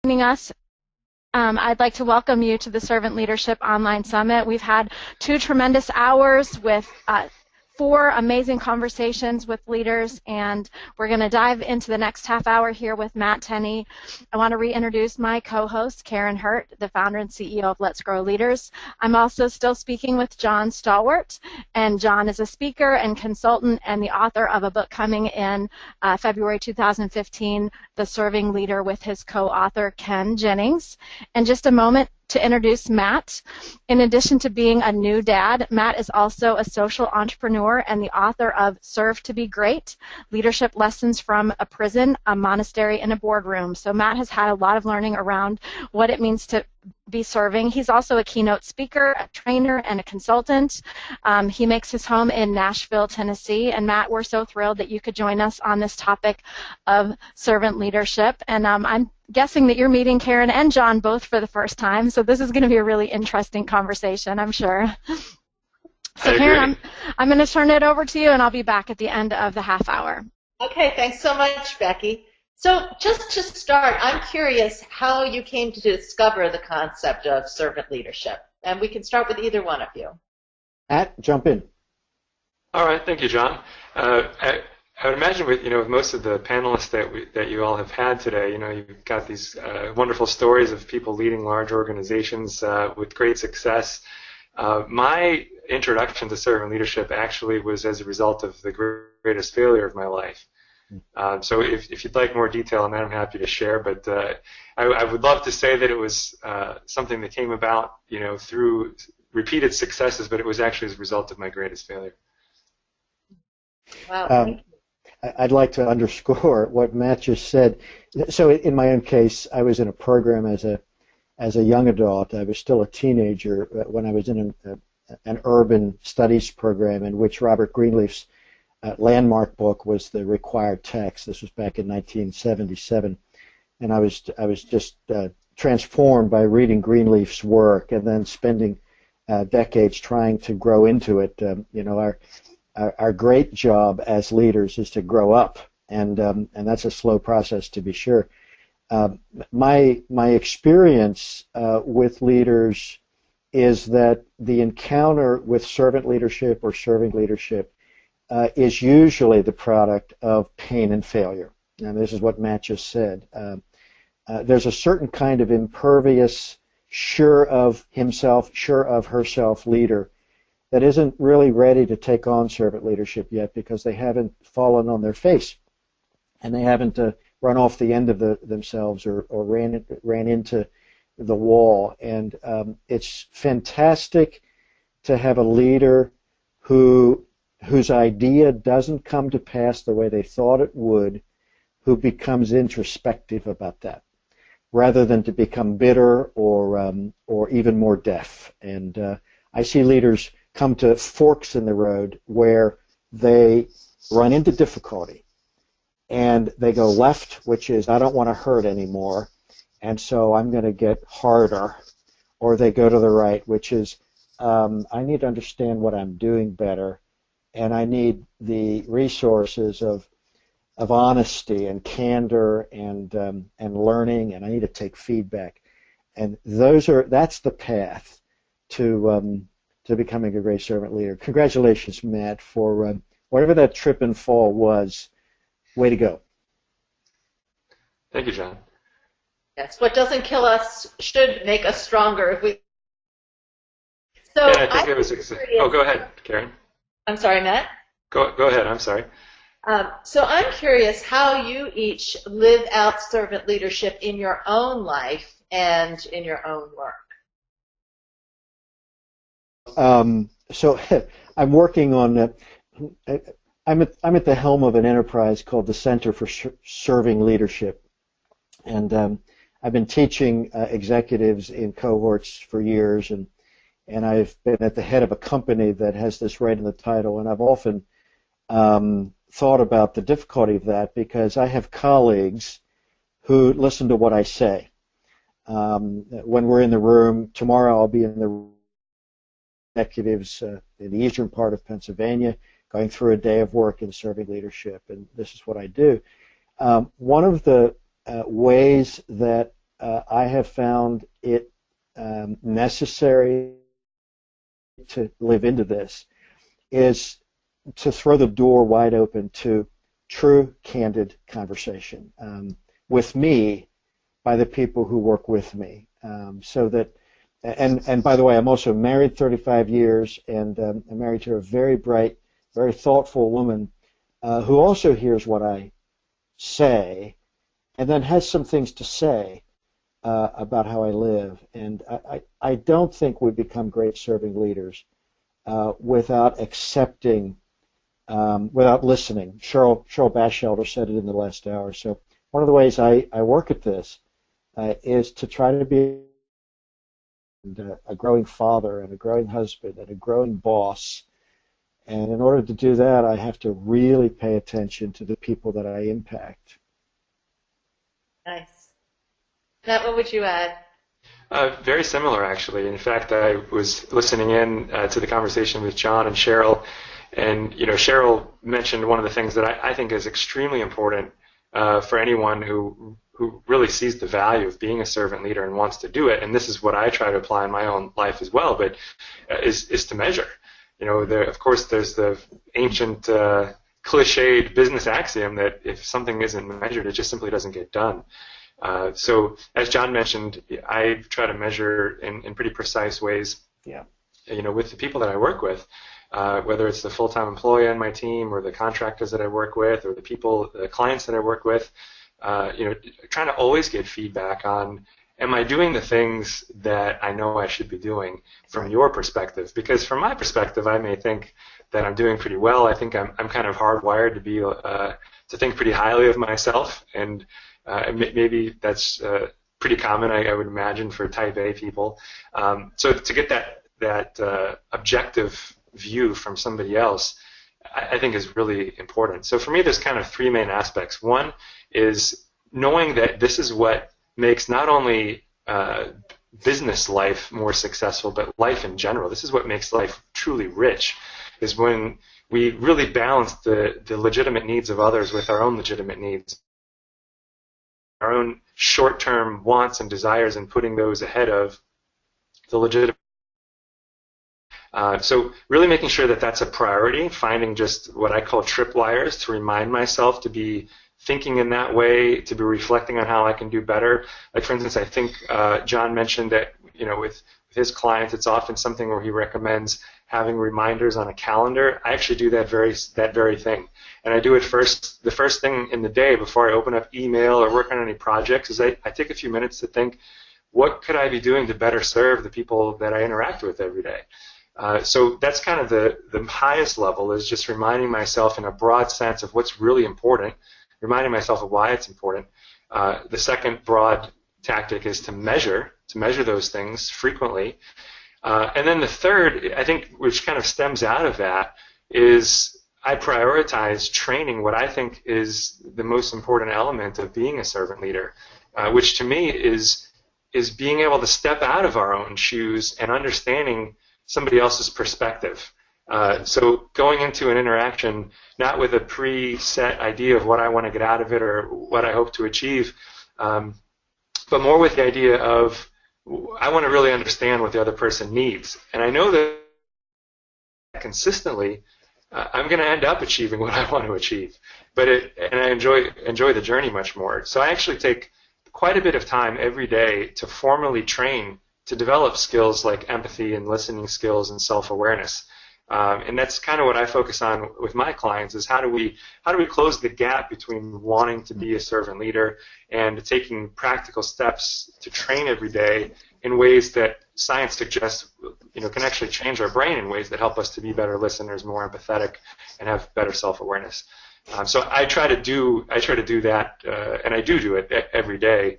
joining us. I'd like to welcome you to the Servant Leadership Online Summit. We've had 2 tremendous hours with 4 amazing conversations with leaders, and we're going to dive into the next half hour here with Matt Tenney. I want to reintroduce my co-host, Karen Hurt, the founder and CEO of Let's Grow Leaders. I'm also still speaking with John Stahl-Wert, and John is a speaker and consultant and the author of a book coming in February 2015, The Serving Leader, with his co-author, Ken Jennings. In just a moment, to introduce Matt. In addition to being a new dad, Matt is also a social entrepreneur and the author of Serve to Be Great, Leadership Lessons from a Prison, a Monastery, and a Boardroom. So Matt has had a lot of learning around what it means to be serving. He's also a keynote speaker, a trainer, and a consultant. He makes his home in Nashville, Tennessee. And Matt, we're so thrilled that you could join us on this topic of servant leadership. And I'm guessing that you're meeting Karen and John both for the first time, so this is going to be a really interesting conversation, I'm sure. So Karen, I'm going to turn it over to you, and I'll be back at the end of the half hour. Okay, thanks so much, Becky. So just to start, I'm curious how you came to discover the concept of servant leadership, and we can start with either one of you. Matt, jump in. All right, thank you, John. I would imagine with most of the panelists that you all have had today, you've got these wonderful stories of people leading large organizations with great success. My introduction to servant leadership actually was as a result of the greatest failure of my life. So if you'd like more detail on that, I'm happy to share. But I would love to say that it was something that came about, through repeated successes, but it was actually as a result of my greatest failure. Wow. Thank you. I'd like to underscore what Matt just said. So in my own case, I was in a program as a young adult. I was still a teenager when I was in an urban studies program in which Robert Greenleaf's landmark book was the required text. This was back in 1977, and I was just transformed by reading Greenleaf's work and then spending decades trying to grow into it. Our great job as leaders is to grow up, and that's a slow process, to be sure. My experience with leaders is that the encounter with servant leadership or serving leadership is usually the product of pain and failure. And this is what Matt just said. There's a certain kind of impervious, sure of himself, sure of herself leader that isn't really ready to take on servant leadership yet because they haven't fallen on their face and they haven't run off the end of themselves or ran into the wall. And it's fantastic to have a leader whose idea doesn't come to pass the way they thought it would, who becomes introspective about that, rather than to become bitter or even more deaf. And I see leaders come to forks in the road where they run into difficulty and they go left, which is I don't want to hurt anymore, and so I'm going to get harder, or they go to the right, which is I need to understand what I'm doing better, and I need the resources of honesty and candor and learning, and I need to take feedback, and that's the path to becoming a great servant leader. Congratulations, Matt, for whatever that trip and fall was. Way to go. Thank you, John. Yes, what doesn't kill us should make us stronger. If we. So yeah, I think it was. Oh, go ahead, Karen. I'm sorry, Matt. Go ahead. I'm sorry. So I'm curious how you each live out servant leadership in your own life and in your own work. So I'm working on. I'm at the helm of an enterprise called the Center for Serving Leadership, and I've been teaching executives in cohorts for years, and I've been at the head of a company that has this right in the title, and I've often thought about the difficulty of that because I have colleagues who listen to what I say. When we're in the room tomorrow, I'll be in the executives in the eastern part of Pennsylvania, going through a day of work in serving leadership, and this is what I do. One of the ways that I have found it necessary to live into this is to throw the door wide open to true, candid conversation with me by the people who work with me. So that, and by the way, I'm also married 35 years, and I'm married to a very bright, very thoughtful woman who also hears what I say and then has some things to say about how I live. And I don't think we become great serving leaders without accepting, without listening. Cheryl Batchelder said it in the last hour. So one of the ways I work at this is to try to be a growing father and a growing husband and a growing boss. And in order to do that, I have to really pay attention to the people that I impact. Nice. Matt, what would you add? Very similar, actually. In fact, I was listening in to the conversation with John and Cheryl, and Cheryl mentioned one of the things that I think is extremely important for anyone who really sees the value of being a servant leader and wants to do it. And this is what I try to apply in my own life as well, but is to measure. Of course, there's the ancient cliched business axiom that if something isn't measured, it just simply doesn't get done. So, as John mentioned, I try to measure in pretty precise ways. Yeah. With the people that I work with, whether it's the full-time employee on my team or the contractors that I work with or the clients that I work with, trying to always get feedback on, am I doing the things that I know I should be doing from your perspective? Because from my perspective, I may think that I'm doing pretty well. I think I'm kind of hardwired to be to think pretty highly of myself, and maybe that's pretty common, I would imagine, for Type A people. So to get that objective view from somebody else, I think is really important. So for me, there's kind of three main aspects. One is knowing that this is what makes not only business life more successful, but life in general. This is what makes life truly rich, is when we really balance the legitimate needs of others with our own legitimate needs, our own short-term wants and desires, and putting those ahead of the legitimate. So really making sure that that's a priority, finding just what I call tripwires to remind myself to be thinking in that way, to be reflecting on how I can do better. Like, for instance, I think John mentioned that with his clients, it's often something where he recommends having reminders on a calendar. I actually do that very thing, and I do it the first thing in the day before I open up email or work on any projects. Is I take a few minutes to think, what could I be doing to better serve the people that I interact with every day? So that's kind of the highest level, is just reminding myself in a broad sense of what's really important, reminding myself of why it's important. The second broad tactic is to measure those things frequently. And then the third, I think, which kind of stems out of that, is I prioritize training what I think is the most important element of being a servant leader, which to me is being able to step out of our own shoes and understanding somebody else's perspective. So going into an interaction not with a preset idea of what I want to get out of it or what I hope to achieve, but more with the idea of, I want to really understand what the other person needs. And I know that consistently, I'm going to end up achieving what I want to achieve. And I enjoy the journey much more. So I actually take quite a bit of time every day to formally train to develop skills like empathy and listening skills and self-awareness. And that's kind of what I focus on with my clients, is how do we close the gap between wanting to be a servant leader and taking practical steps to train every day in ways that science suggests can actually change our brain in ways that help us to be better listeners, more empathetic, and have better self-awareness. So I try to do that, and I do it every day.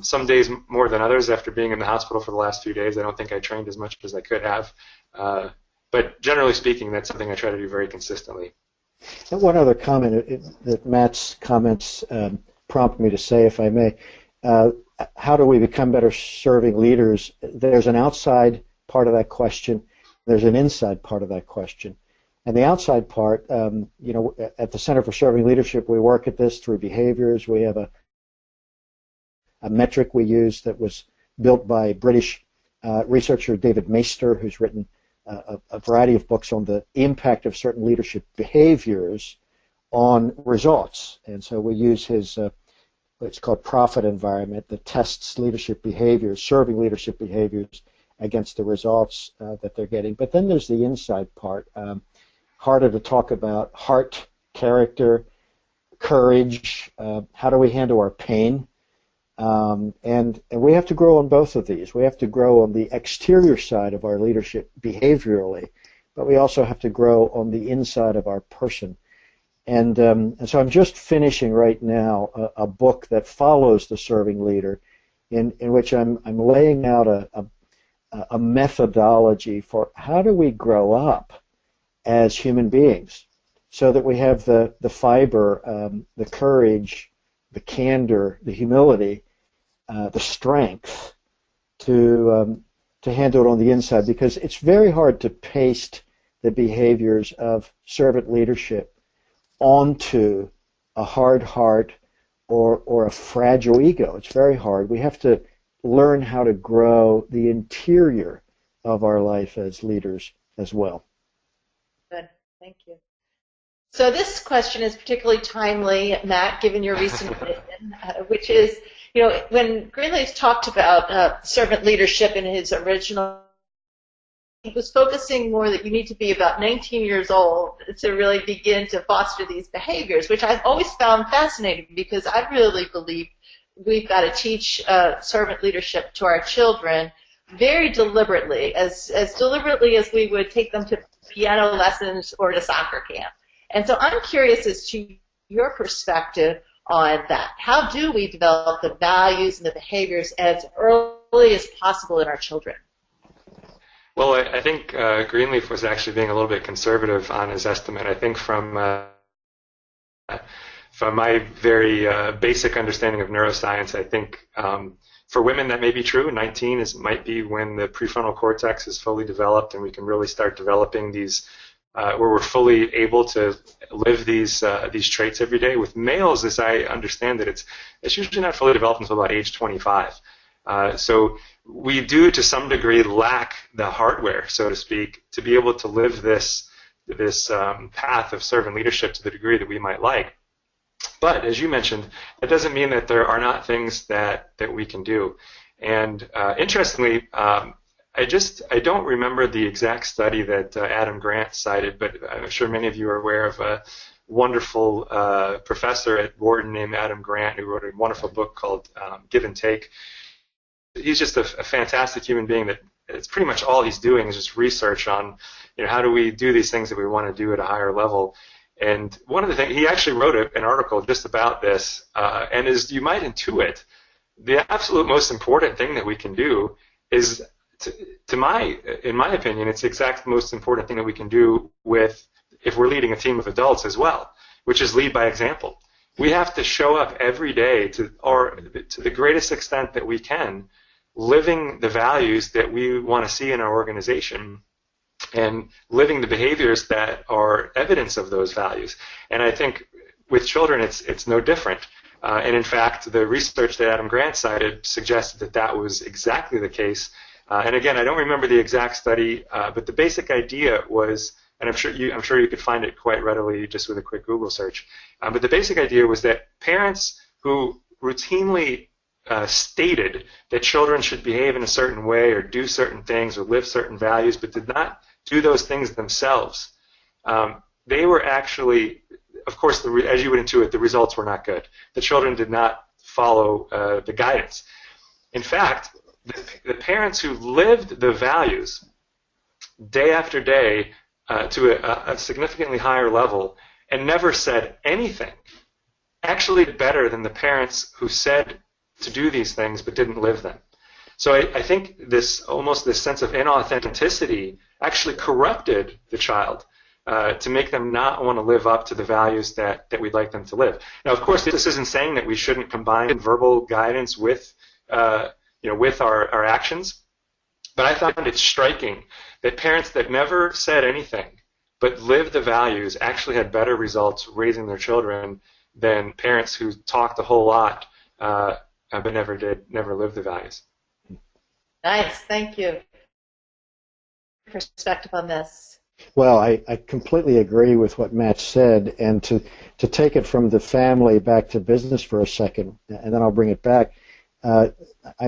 Some days more than others. After being in the hospital for the last few days, I don't think I trained as much as I could have. But generally speaking, that's something I try to do very consistently. And one other comment that Matt's comments prompt me to say, if I may. How do we become better serving leaders? There's an outside part of that question. There's an inside part of that question. And the outside part, at the Center for Serving Leadership, we work at this through behaviors. We have a metric we use that was built by British researcher David Maister, who's written a variety of books on the impact of certain leadership behaviors on results. And so we use his what's called profit environment that tests leadership behaviors, serving leadership behaviors against the results that they're getting. But then there's the inside part, harder to talk about: heart, character, courage, how do we handle our pain? And we have to grow on both of these. We have to grow on the exterior side of our leadership behaviorally, but we also have to grow on the inside of our person. And so I'm just finishing right now a book that follows the serving leader, in which I'm laying out a methodology for how do we grow up as human beings, so that we have the fiber, the courage, the candor, the humility, the strength to handle it on the inside, because it's very hard to paste the behaviors of servant leadership onto a hard heart or a fragile ego. It's very hard. We have to learn how to grow the interior of our life as leaders as well. Good. Thank you. So this question is particularly timely, Matt, given your recent vision, which is, when Greenleaf talked about servant leadership in his original, he was focusing more that you need to be about 19 years old to really begin to foster these behaviors, which I've always found fascinating, because I really believe we've got to teach servant leadership to our children very deliberately, as deliberately as we would take them to piano lessons or to soccer camp. And so I'm curious as to your perspective on that. How do we develop the values and the behaviors as early as possible in our children? Well, I think Greenleaf was actually being a little bit conservative on his estimate. I think from my very basic understanding of neuroscience, I think for women that may be true. 19 might be when the prefrontal cortex is fully developed and we can really start developing these, where we're fully able to live these traits every day. With males, as I understand it, it's usually not fully developed until about age 25. So we do, to some degree, lack the hardware, so to speak, to be able to live this path of servant leadership to the degree that we might like. But as you mentioned, that doesn't mean that there are not things that we can do. And interestingly, I don't remember the exact study that Adam Grant cited, but I'm sure many of you are aware of a wonderful professor at Wharton named Adam Grant, who wrote a wonderful book called Give and Take. He's just a fantastic human being that it's pretty much all he's doing is just research on, how do we do these things that we want to do at a higher level. And one of the things, he actually wrote an article just about this, and as you might intuit, the absolute most important thing that we can do is, in my opinion, it's the exact most important thing that we can do if we're leading a team of adults as well, which is lead by example. We have to show up every day to the greatest extent that we can, living the values that we want to see in our organization and living the behaviors that are evidence of those values. And I think with children, it's no different. And in fact, the research that Adam Grant cited suggested that was exactly the case. And again, I don't remember the exact study, but the basic idea was, and I'm sure you could find it quite readily just with a quick Google search. But the basic idea was that parents who routinely stated that children should behave in a certain way or do certain things or live certain values, but did not do those things themselves, they were actually, of course, as you would intuit, the results were not good. The children did not follow the guidance. In fact, the parents who lived the values day after day to a significantly higher level and never said anything actually did better than the parents who said to do these things but didn't live them. So I think this sense of inauthenticity actually corrupted the child to make them not want to live up to the values that we'd like them to live. Now, of course, this isn't saying that we shouldn't combine verbal guidance with our actions, but I found it striking that parents that never said anything but lived the values actually had better results raising their children than parents who talked a whole lot but never lived the values. Nice, thank you. Perspective on this. Well, I completely agree with what Matt said, and to take it from the family back to business for a second, and then I'll bring it back. I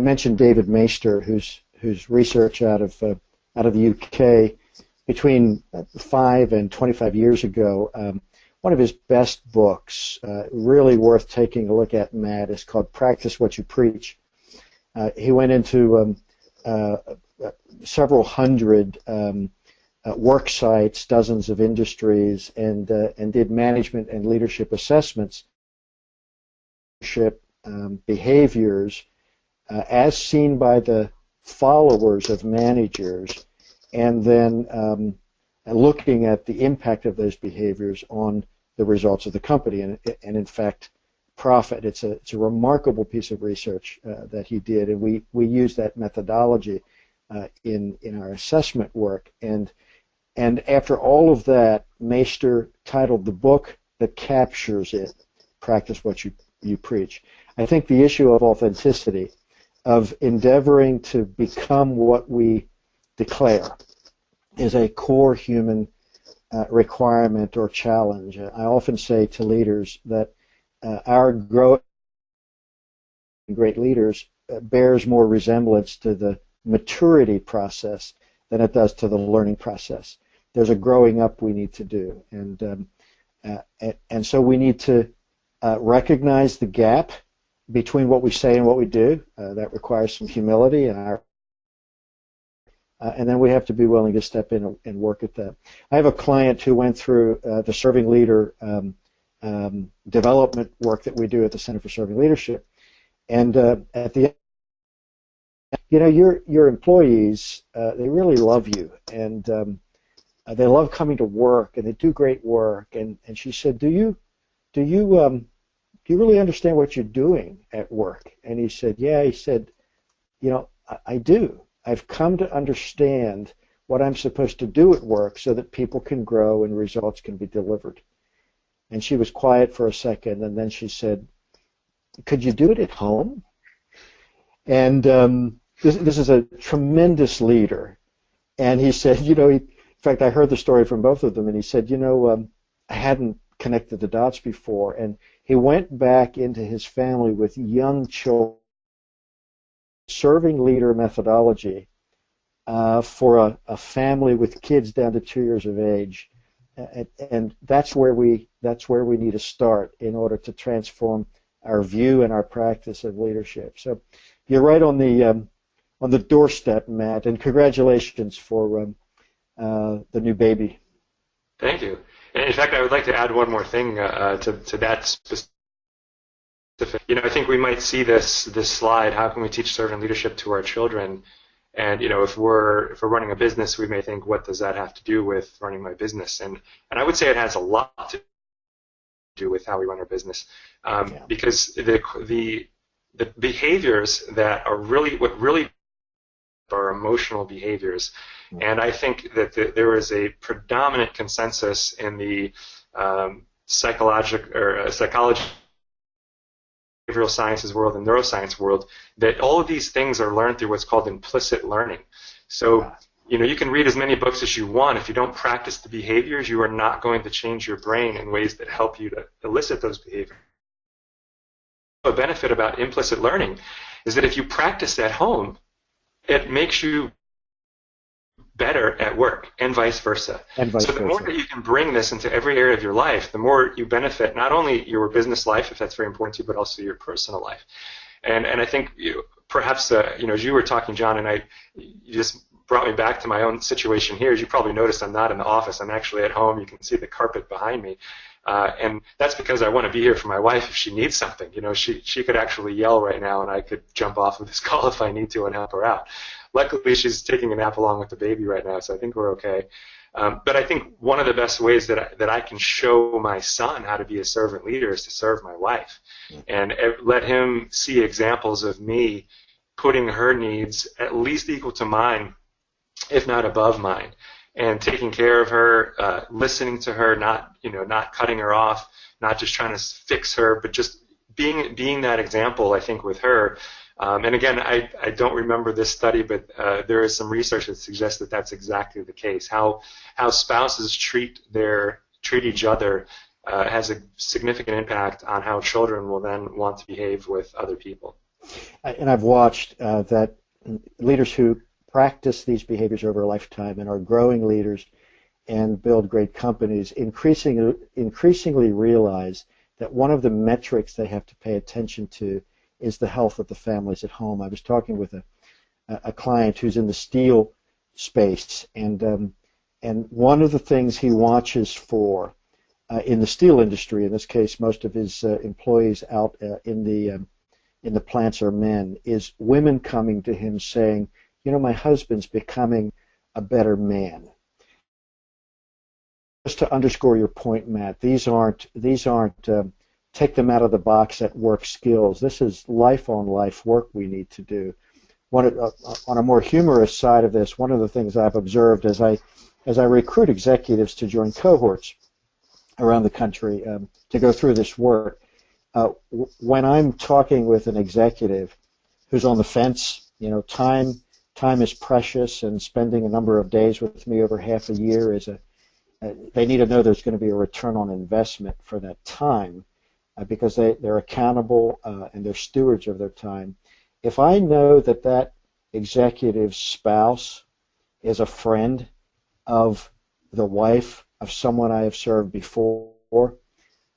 mentioned David Maister, whose research out of the UK between 5 and 25 years ago. One of his best books, really worth taking a look at, Matt, is called "Practice What You Preach." He went into several hundred work sites, dozens of industries, and did management and leadership assessments, leadership behaviors as seen by the followers of managers, and then looking at the impact of those behaviors on the results of the company, and in fact, profit. It's a remarkable piece of research that he did, and we use that methodology in our assessment work. And after all of that, Maister titled the book that captures it, "Practice What You Preach." I think the issue of authenticity, of endeavoring to become what we declare, is a core human requirement or challenge. I often say to leaders that our great leaders bears more resemblance to the maturity process than it does to the learning process. There's a growing up we need to do, and so we need to recognize the gap between what we say and what we do. That requires some humility, and then we have to be willing to step in and work at that. I have a client who went through the serving leader development work that we do at the Center for Serving Leadership, and at the end, your employees, they really love you, and they love coming to work, and they do great work. And she said, do you really understand what you're doing at work? And he said, yeah. He said, I do. I've come to understand what I'm supposed to do at work so that people can grow and results can be delivered. And she was quiet for a second, and then she said, could you do it at home? And this is a tremendous leader. And he said, in fact, I heard the story from both of them, and he said, I hadn't connected the dots before. And he went back into his family with young children, serving leader methodology for a family with kids down to 2 years of age. And that's where we need to start in order to transform our view and our practice of leadership. So you're right on the doorstep, Matt, and congratulations for the new baby. Thank you. And in fact, I would like to add one more thing to that specific. I think we might see this slide. How can we teach servant leadership to our children? And if we're running a business, we may think, what does that have to do with running my business? And I would say it has a lot to do with how we run our business, because the behaviors that are what really are emotional behaviors. And I think that there is a predominant consensus in the psychology, behavioral sciences world and neuroscience world that all of these things are learned through what's called implicit learning. So, you can read as many books as you want. If you don't practice the behaviors, you are not going to change your brain in ways that help you to elicit those behaviors. The benefit about implicit learning is that if you practice at home, it makes you better at work, and vice versa. So the more that you can bring this into every area of your life, the more you benefit not only your business life, if that's very important to you, but also your personal life. And I think perhaps as you were talking, John, and you just brought me back to my own situation here. As you probably noticed, I'm not in the office. I'm actually at home. You can see the carpet behind me. And that's because I want to be here for my wife if she needs something. She could actually yell right now, and I could jump off of this call if I need to and help her out. Luckily, she's taking a nap along with the baby right now, so I think we're okay. But I think one of the best ways that I can show my son how to be a servant leader is to serve my wife, and let him see examples of me putting her needs at least equal to mine, if not above mine, and taking care of her, listening to her, not cutting her off, not just trying to fix her, but just being that example, I think, with her. And again, I don't remember this study, but there is some research that suggests that that's exactly the case. How spouses treat each other has a significant impact on how children will then want to behave with other people. And I've watched that leaders who practice these behaviors over a lifetime and are growing leaders and build great companies increasingly realize that one of the metrics they have to pay attention to is the health of the families at home. I was talking with a client who's in the steel space, and one of the things he watches for in the steel industry, in this case most of his employees out in the plants are men, is women coming to him saying, you know, my husband's becoming a better man. Just to underscore your point, Matt, these aren't take them out of the box at work skills. This is life-on-life work we need to do. On a more humorous side of this, one of the things I've observed as I recruit executives to join cohorts around the country to go through this work, when I'm talking with an executive who's on the fence, you know, time is precious, and spending a number of days with me over half a year they need to know there's going to be a return on investment for that time because they're accountable and they're stewards of their time. If I know that executive's spouse is a friend of the wife of someone I have served before,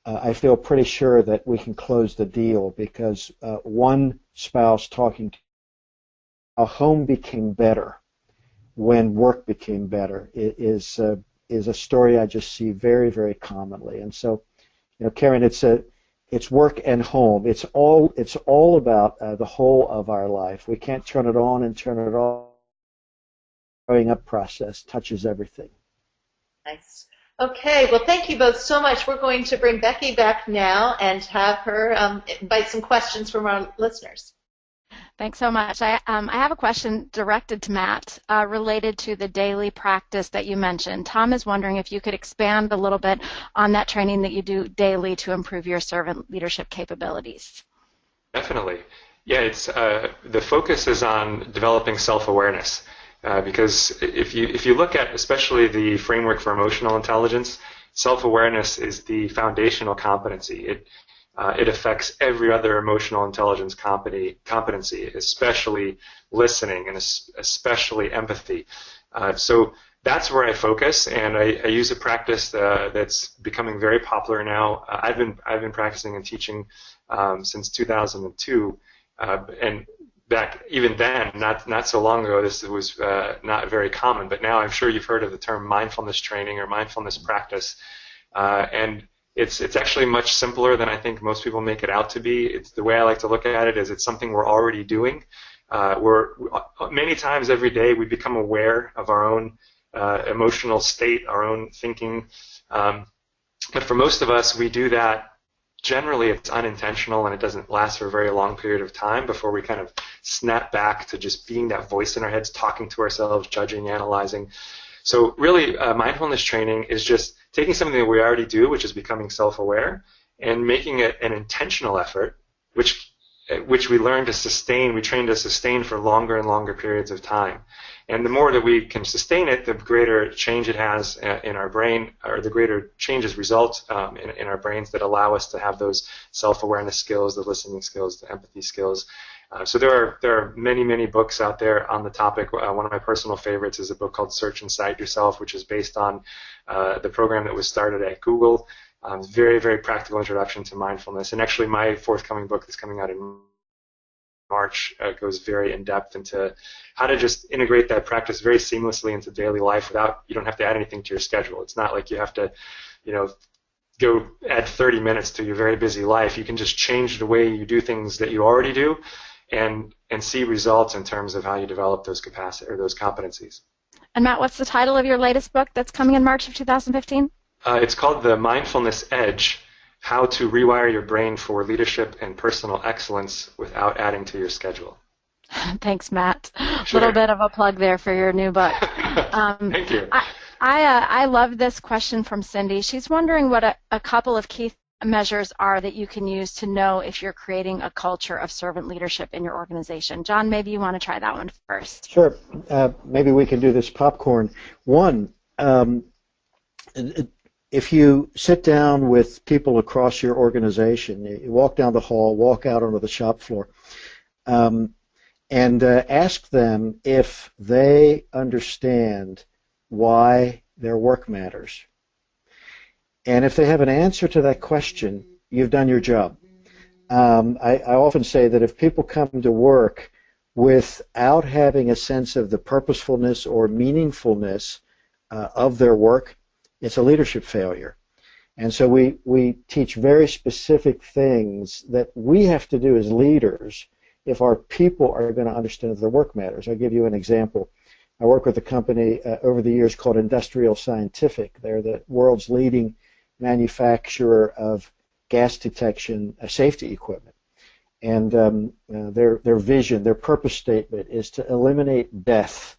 I feel pretty sure that we can close the deal, because one spouse talking to a home became better when work became better is a story I just see very, very commonly. And so, you know, Karen, it's work and home. It's all about the whole of our life. We can't turn it on and turn it off. Growing up process touches everything. Nice. Okay, well, thank you both so much. We're going to bring Becky back now and have her invite some questions from our listeners. Thanks so much. I have a question directed to Matt related to the daily practice that you mentioned. Tom is wondering if you could expand a little bit on that training that you do daily to improve your servant leadership capabilities. Definitely. Yeah, it's the focus is on developing self-awareness. Because if you look at especially the framework for emotional intelligence, self-awareness is the foundational competency. It affects every other emotional intelligence competency, especially listening and especially empathy. So that's where I focus, and I use a practice that's becoming very popular now. I've been practicing and teaching since 2002, and back even then, not so long ago, this was not very common, but now I'm sure you've heard of the term mindfulness training or mindfulness practice, and it's actually much simpler than I think most people make it out to be. It's the way I like to look at it is it's something we're already doing. Many times every day we become aware of our own emotional state, our own thinking, but for most of us, we do that. Generally, it's unintentional, and it doesn't last for a very long period of time before we kind of snap back to just being that voice in our heads, talking to ourselves, judging, analyzing. So really, mindfulness training is just taking something that we already do, which is becoming self-aware, and making it an intentional effort, which we learn to sustain, we train to sustain for longer and longer periods of time. And the more that we can sustain it, the greater change it has in our brain, or the greater changes result in our brains that allow us to have those self-awareness skills, the listening skills, the empathy skills. So there are many, many books out there on the topic. One of my personal favorites is a book called Search Inside Yourself, which is based on the program that was started at Google. Very, very practical introduction to mindfulness. And actually my forthcoming book that's coming out in March goes very in-depth into how to just integrate that practice very seamlessly into daily life you don't have to add anything to your schedule. It's not like you have to, go add 30 minutes to your very busy life. You can just change the way you do things that you already do and see results in terms of how you develop those competencies. And Matt, what's the title of your latest book that's coming in March of 2015? It's called The Mindfulness Edge: How to Rewire Your Brain for Leadership and Personal Excellence Without Adding to Your Schedule. Thanks, Matt. A Sure. little bit of a plug there for your new book. Thank you. I love this question from Cindy. She's wondering what a couple of key measures are that you can use to know if you're creating a culture of servant leadership in your organization? John, maybe you want to try that one first. Sure. Maybe we can do this popcorn. One, if you sit down with people across your organization, you walk down the hall, walk out onto the shop floor, and ask them if they understand why their work matters. And if they have an answer to that question, you've done your job. I often say that if people come to work without having a sense of the purposefulness or meaningfulness of their work, it's a leadership failure. And so we teach very specific things that we have to do as leaders if our people are going to understand that their work matters. I'll give you an example. I work with a company over the years called Industrial Scientific. They're the world's leading manufacturer of gas detection safety equipment. And their vision, their purpose statement is to eliminate death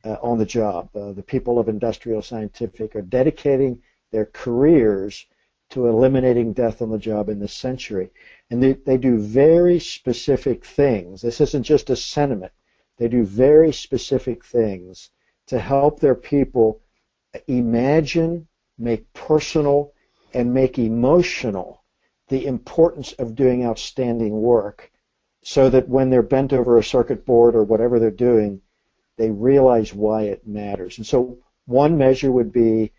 on the job. The people of Industrial Scientific are dedicating their careers to eliminating death on the job in this century. And they do very specific things. This isn't just a sentiment. They do very specific things to help their people imagine, make personal, and make emotional the importance of doing outstanding work, so that when they're bent over a circuit board or whatever they're doing, they realize why it matters. And so one measure would be,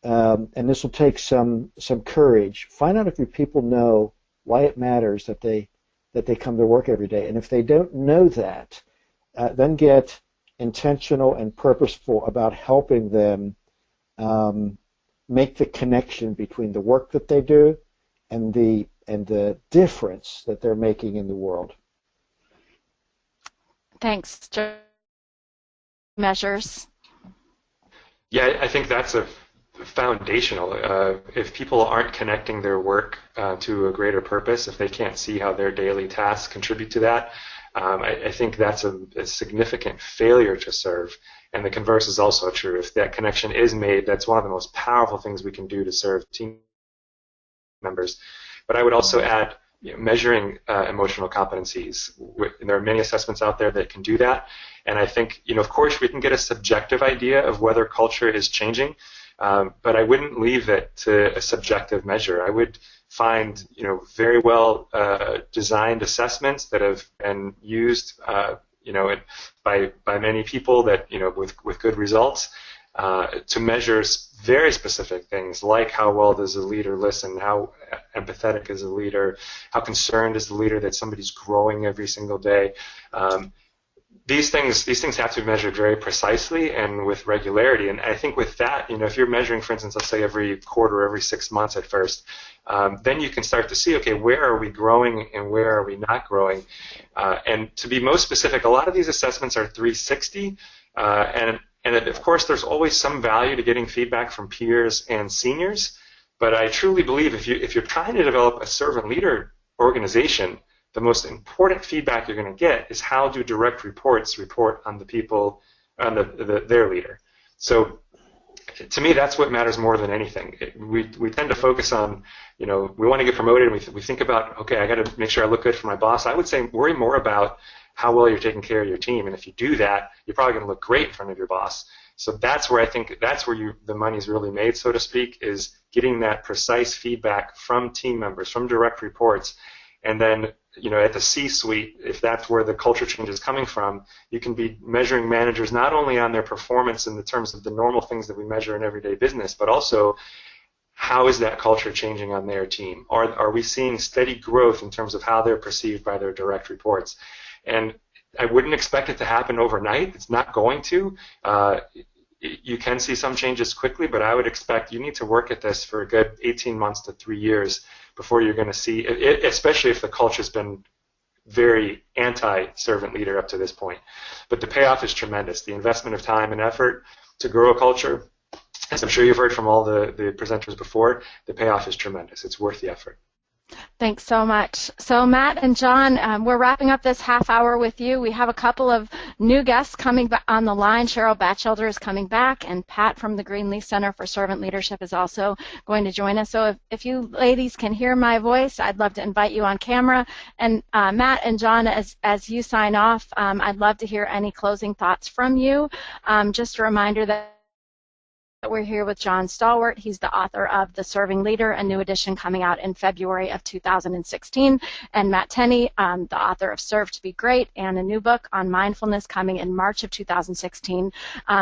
and this will take some courage, find out if your people know why it matters that they come to work every day. And if they don't know that, then get intentional and purposeful about helping them make the connection between the work that they do and the difference that they're making in the world. Thanks. Measures. Yeah, I think that's a foundational. If people aren't connecting their work to a greater purpose, if they can't see how their daily tasks contribute to that, I think that's a significant failure to serve. And the converse is also true. If that connection is made, that's one of the most powerful things we can do to serve team members. But I would also add, measuring emotional competencies. There are many assessments out there that can do that. And I think, of course, we can get a subjective idea of whether culture is changing, but I wouldn't leave it to a subjective measure. I would find, very well designed assessments that have been used, by many people that, with good results, to measure very specific things, like how well does a leader listen, how empathetic is a leader, how concerned is the leader that somebody's growing every single day. These things have to be measured very precisely and with regularity. And I think with that, if you're measuring, for instance, let's say every quarter, every 6 months at first, then you can start to see, okay, where are we growing and where are we not growing? And to be most specific, a lot of these assessments are 360, and of course, there's always some value to getting feedback from peers and seniors. But I truly believe if you're trying to develop a servant leader organization, the most important feedback you're going to get is how do direct reports report on the people, on their leader. So to me, that's what matters more than anything. We tend to focus on, we want to get promoted, and we think about, okay, I got to make sure I look good for my boss. I would say worry more about how well you're taking care of your team, and if you do that, you're probably going to look great in front of your boss. So that's where I think the money's really made, so to speak, is getting that precise feedback from team members, from direct reports, and then at the C-suite, if that's where the culture change is coming from, you can be measuring managers not only on their performance in the terms of the normal things that we measure in everyday business, but also how is that culture changing on their team? Are we seeing steady growth in terms of how they're perceived by their direct reports? And I wouldn't expect it to happen overnight. It's not going to. You can see some changes quickly, but I would expect you need to work at this for a good 18 months to 3 years before you're going to see it, especially if the culture's been very anti-servant leader up to this point. But the payoff is tremendous. The investment of time and effort to grow a culture, as I'm sure you've heard from all the presenters before, the payoff is tremendous. It's worth the effort. Thanks so much. So Matt and John, we're wrapping up this half hour with you. We have a couple of new guests coming on the line. Cheryl Batchelder is coming back, and Pat from the Greenleaf Center for Servant Leadership is also going to join us. So if you ladies can hear my voice, I'd love to invite you on camera. And Matt and John, as you sign off, I'd love to hear any closing thoughts from you. Just a reminder that we're here with John Stahl-Wert. He's the author of The Serving Leader, a new edition coming out in February of 2016, and Matt Tenney, the author of Serve to Be Great, and a new book on mindfulness coming in March of 2016.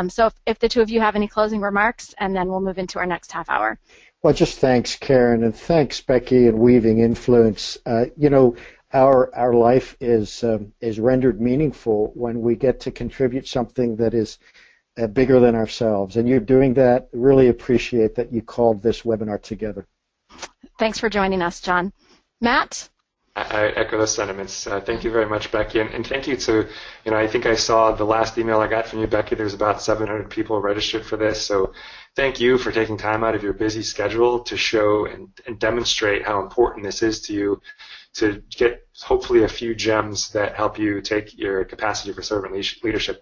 So if the two of you have any closing remarks, and then we'll move into our next half hour. Well, just thanks, Karen, and thanks, Becky, and Weaving Influence. Our life is rendered meaningful when we get to contribute something that is bigger than ourselves, and you're doing that. Really appreciate that you called this webinar together. Thanks for joining us, John. Matt? I echo those sentiments. Thank you very much, Becky, and thank you to, I think I saw the last email I got from you, Becky. There's about 700 people registered for this, so thank you for taking time out of your busy schedule to show and demonstrate how important this is to you, to get hopefully a few gems that help you take your capacity for servant leadership